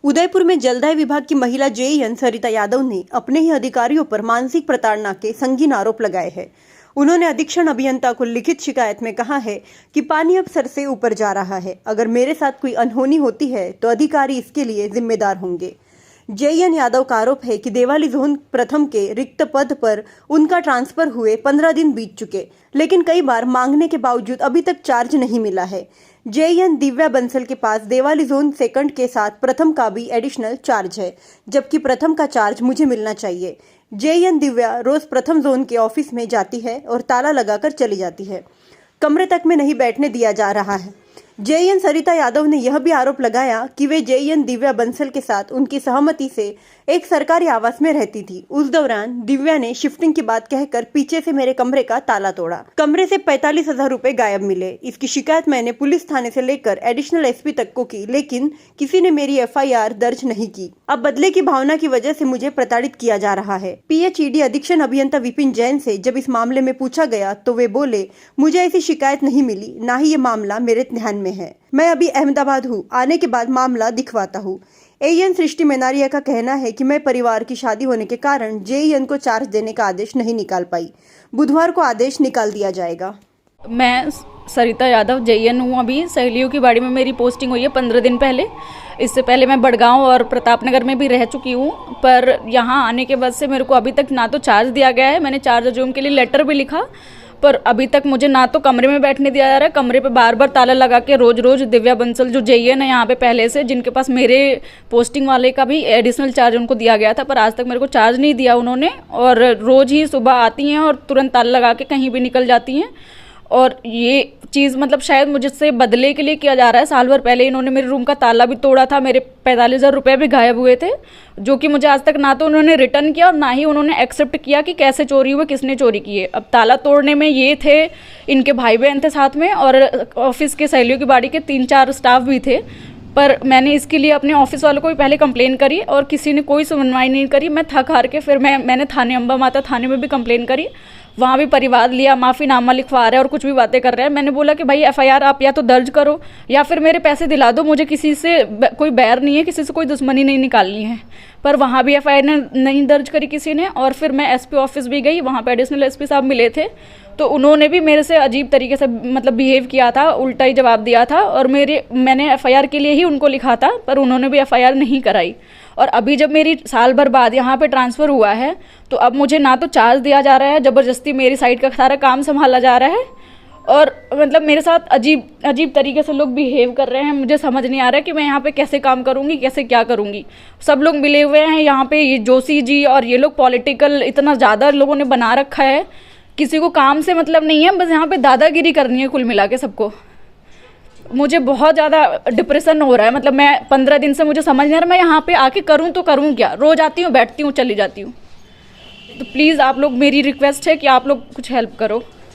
उदयपुर में जलदाय विभाग की महिला जेईएन सरिता यादव ने अपने ही अधिकारियों पर मानसिक प्रताड़ना के संगीन आरोप लगाए हैं। उन्होंने अधीक्षण अभियंता को लिखित शिकायत में कहा है कि पानी अब सर से ऊपर जा रहा है। अगर मेरे साथ कोई अनहोनी होती है तो अधिकारी इसके लिए जिम्मेदार होंगे। जेईएन यादव का आरोप है कि देवाली जोन प्रथम के रिक्त पद पर उनका ट्रांसफर हुए 15 दिन बीत चुके, लेकिन कई बार मांगने के बावजूद अभी तक चार्ज नहीं मिला है। जेईएन दिव्या बंसल के पास देवाली जोन सेकंड के साथ प्रथम का भी एडिशनल चार्ज है, जबकि प्रथम का चार्ज मुझे मिलना चाहिए। जेईएन दिव्या रोज प्रथम जोन के ऑफिस में जाती है और ताला लगाकर चली जाती है। कमरे तक में नहीं बैठने दिया जा रहा है। जेईएन सरिता यादव ने यह भी आरोप लगाया कि वे जेईएन दिव्या बंसल के साथ उनकी सहमति से एक सरकारी आवास में रहती थी। उस दौरान दिव्या ने शिफ्टिंग की बात कहकर पीछे से मेरे कमरे का ताला तोड़ा। कमरे से 45,000 रुपए गायब मिले। इसकी शिकायत मैंने पुलिस थाने से लेकर एडिशनल एसपी तक को की, लेकिन किसी ने मेरी एफआईआर दर्ज नहीं की। अब बदले की भावना की वजह से मुझे प्रताड़ित किया जा रहा है। पीएचईडी अधीक्षण अभियंता विपिन जैन से जब इस मामले में पूछा गया तो वे बोले, मुझे ऐसी शिकायत नहीं मिली, ना ही ये मामला मेरे ध्यान में है। मैं अभी अहमदाबाद हूँ, आने के बाद मामला दिखवाता हूँ। एएन सृष्टि मेनारिया का कहना है कि मैं परिवार की शादी होने के कारण जेईएन को चार्ज देने का आदेश नहीं निकाल पाई। बुधवार को आदेश निकाल दिया जाएगा। मैं सरिता यादव जेईएन हूँ। अभी सहेलियों की बाड़ी में मेरी पोस्टिंग हुई है 15 दिन पहले। इससे पहले मैं बड़गांव और प्रतापनगर में भी रह चुकी हूँ, पर यहाँ आने के बाद से मेरे को अभी तक ना तो चार्ज दिया गया है। मैंने चार्ज अजूम के लिए लेटर भी लिखा, पर अभी तक मुझे ना तो कमरे में बैठने दिया जा रहा है। कमरे पे बार बार ताला लगा के रोज रोज दिव्या बंसल जो जेईएन है यहाँ पे पहले से, जिनके पास मेरे पोस्टिंग वाले का भी एडिशनल चार्ज उनको दिया गया था, पर आज तक मेरे को चार्ज नहीं दिया उन्होंने। और रोज ही सुबह आती हैं और तुरंत ताला लगा के कहीं भी निकल जाती हैं। और ये चीज़ मतलब शायद मुझसे बदले के लिए किया जा रहा है। साल भर पहले इन्होंने मेरे रूम का ताला भी तोड़ा था, मेरे 45,000 रुपये भी गायब हुए थे, जो कि मुझे आज तक ना तो उन्होंने रिटर्न किया और ना ही उन्होंने एक्सेप्ट किया कि कैसे चोरी हुए, किसने चोरी की है। अब ताला तोड़ने में ये थे, इनके भाई बहन थे साथ में, और ऑफिस के सहेलियों की बाड़ी के 3-4 स्टाफ भी थे। पर मैंने इसके लिए अपने ऑफिस वालों को भी पहले कंप्लेन करी और किसी ने कोई सुनवाई नहीं करी। मैं थक हार के फिर मैंने थाने अम्बा माता थाने में भी कंप्लेन करी। वहाँ भी परिवार लिया, माफ़ीनामा लिखवा रहे हैं और कुछ भी बातें कर रहे हैं। मैंने बोला कि भाई एफआईआर आप या तो दर्ज करो या फिर मेरे पैसे दिला दो। मुझे किसी से कोई बैर नहीं है, किसी से कोई दुश्मनी नहीं निकालनी है। पर वहाँ भी एफआईआर नहीं दर्ज करी किसी ने। और फिर मैं एसपी ऑफिस भी गई, वहाँ पे एडिशनल एसपी साहब मिले थे, तो उन्होंने भी मेरे से अजीब तरीके से मतलब बिहेव किया था, उल्टा ही जवाब दिया था। और मैंने एफआईआर के लिए ही उनको लिखा था, पर उन्होंने भी एफआईआर नहीं कराई। और अभी जब मेरी साल भर बाद यहाँ पे ट्रांसफ़र हुआ है, तो अब मुझे ना तो चार्ज दिया जा रहा है, ज़बरदस्ती मेरी साइड का सारा काम संभाला जा रहा है, और मतलब मेरे साथ अजीब तरीके से लोग बिहेव कर रहे हैं। मुझे समझ नहीं आ रहा है कि मैं यहाँ पे कैसे काम करूँगी, कैसे क्या करूँगी। सब लोग मिले हुए हैं यहाँ पे, ये जोशी जी और ये लोग पॉलिटिकल इतना ज़्यादा लोगों ने बना रखा है, किसी को काम से मतलब नहीं है, बस यहाँ पे दादागिरी करनी है कुल मिला के सबको। मुझे बहुत ज़्यादा डिप्रेशन हो रहा है। मतलब मैं 15 दिन से मुझे समझ नहीं आ रहा मैं यहाँ पे आके करूँ तो करूँ क्या। रोज़ आती हूँ, बैठती हूँ, चली जाती हूँ। तो प्लीज़ आप लोग, मेरी रिक्वेस्ट है कि आप लोग कुछ हेल्प करो।